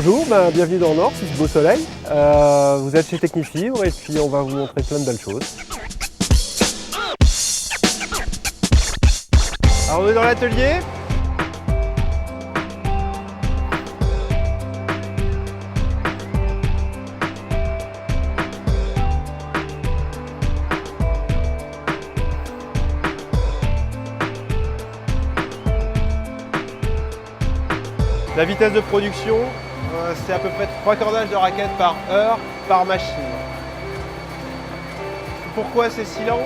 bonjour, bienvenue dans le Nord, sous ce beau soleil. Vous êtes chez Technifibre et puis on va vous montrer plein de belles choses. Alors on est dans l'atelier. La vitesse de production, c'est à peu près 3 cordages de raquettes par heure, par machine. Pourquoi c'est si lent?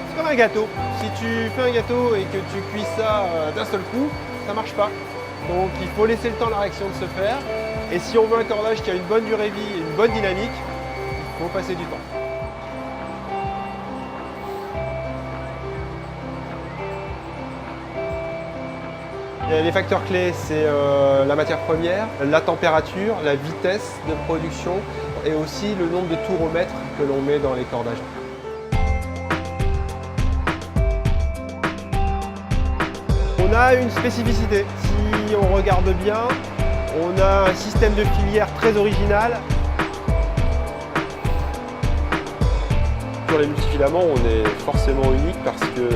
C'est comme un gâteau. Si tu fais un gâteau et que tu cuis ça d'un seul coup, ça ne marche pas. Donc il faut laisser le temps à la réaction de se faire. Et si on veut un cordage qui a une bonne durée de vie et une bonne dynamique, il faut passer du temps. Les facteurs clés, c'est la matière première, la température, la vitesse de production et aussi le nombre de tours au mètre que l'on met dans les cordages. On a une spécificité. Si on regarde bien, on a un système de filière très original. Sur les multifilaments, on est forcément unique parce que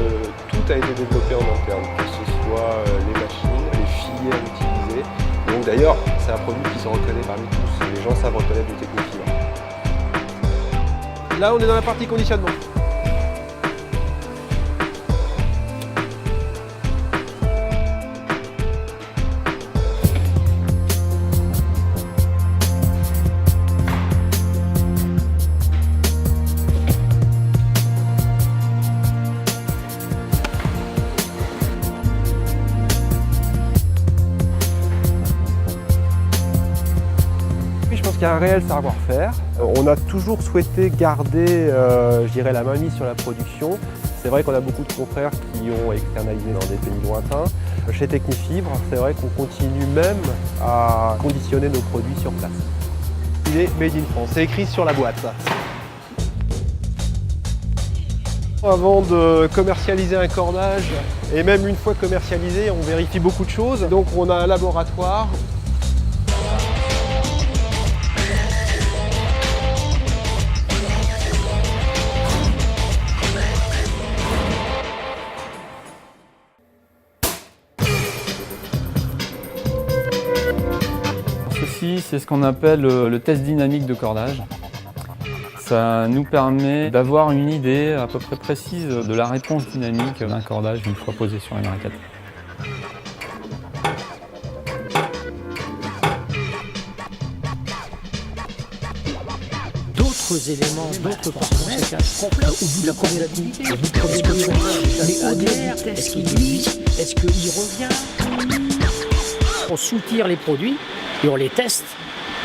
tout a été développé en interne, que ce soit les machines, les filières utilisées. Donc d'ailleurs, c'est un produit qui se reconnaît parmi tous. Les gens savent reconnaître du Technifibre. Là, on est dans la partie conditionnement. Je pense qu'il y a un réel savoir-faire. On a toujours souhaité garder, je dirais, la mainmise sur la production. C'est vrai qu'on a beaucoup de confrères qui ont externalisé dans des pays lointains. Chez Technifibre, c'est vrai qu'on continue même à conditionner nos produits sur place. Il est Made in France, c'est écrit sur la boîte. Avant de commercialiser un cordage, et même une fois commercialisé, on vérifie beaucoup de choses. Donc on a un laboratoire. Ceci, c'est ce qu'on appelle le test dynamique de cordage. Ça nous permet d'avoir une idée à peu près précise de la réponse dynamique d'un cordage une fois posé sur une raquette. D'autres éléments, d'autres conséquences au bout de la première activité, mais au-delà, est-ce qu'il glisse, est-ce qu'il revient? On soutire les produits et on les teste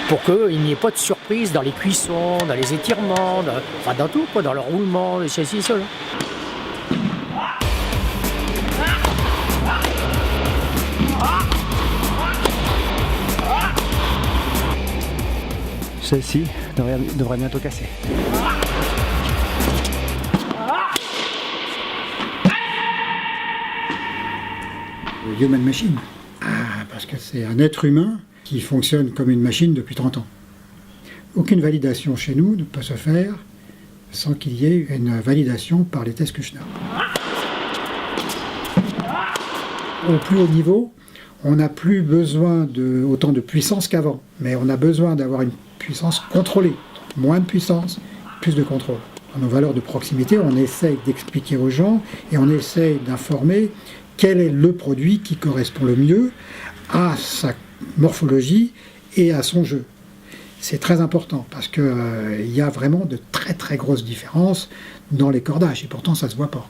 pour qu'il n'y ait pas de surprise dans les cuissons, dans les étirements, enfin dans tout, quoi, dans le roulement, ceci, cela. Celle-ci devrait bientôt casser. Human machine. Parce que c'est un être humain qui fonctionne comme une machine depuis 30 ans. Aucune validation chez nous ne peut se faire sans qu'il y ait une validation par les tests Kushner. Au plus haut niveau, on n'a plus besoin autant de puissance qu'avant, mais on a besoin d'avoir une puissance contrôlée. Moins de puissance, plus de contrôle. Dans nos valeurs de proximité, on essaye d'expliquer aux gens et on essaye d'informer quel est le produit qui correspond le mieux à sa morphologie et à son jeu. C'est très important parce qu'il y a vraiment de très très grosses différences dans les cordages et pourtant ça ne se voit pas.